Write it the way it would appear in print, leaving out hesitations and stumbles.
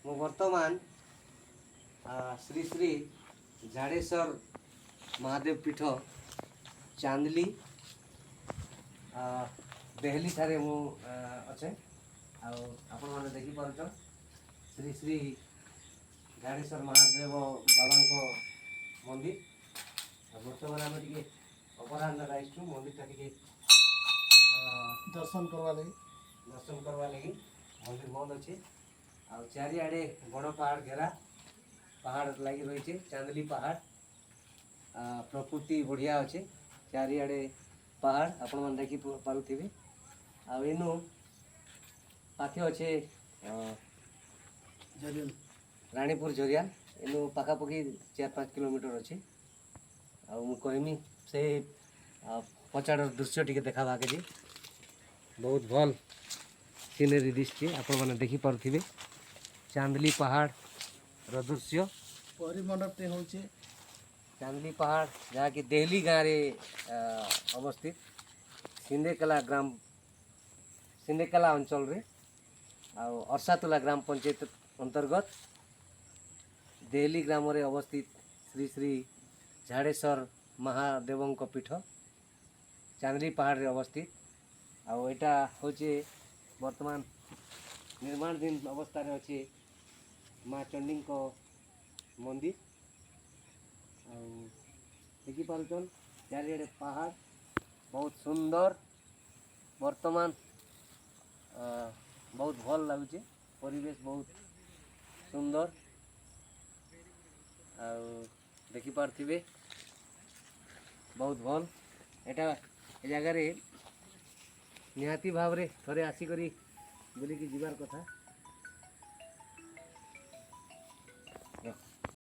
वर्तमान श्री श्री झाड़ेश्वर महादेव पीठ चांदली देहली ठारे मु अच्छे आपण मैंने देखिपार श्री श्री झाड़ेश्वर महादेव बाबा मंदिर बर्तमान आम टे अपराह आईचु मंदिर टे दर्शन करवा लगी मंदिर बंद अच्छे आ चारिआडे बड़ पहाड़ घेरा पहाड़ लगी रही है चांदली पहाड़ प्रकृति बढ़िया अच्छे चारिआडे पहाड़ आपण मैंने देखी पारे आनु पाखे अच्छे रानीपुर झरिया इनु पखापाखि 4-5 किलोमीटर अच्छे कहमी से पचाड़ दृश्य टी देखा जी बहुत भल सीनेरी दिशे आपण मैंने देखी पारे चांदली पहाड़ दृश्य परिमंडपटे हूँ चांदली पहाड़ जहाँ कि देहली गाँव में अवस्थित सिंदेकला अंचल रे अरसातुला ग्राम पंचायत अंतर्गत देहली ग्राम रे अवस्थित श्री श्री झाड़ेश्वर महादेव पीठ चांदली पहाड़ रे अवस्थित आटा हूँ वर्तमान निर्माणाधीन अवस्था रे अच्छे माँ चंडी मंदिर देखिपार चारिआडे पहाड़ बहुत सुंदर वर्तमान बहुत भल लगुचे परिवेश बहुत सुंदर देखिपारे बहुत भल एटा जगार निहाती भाव रे थरे आसिक बुलिकी जीवार कथा।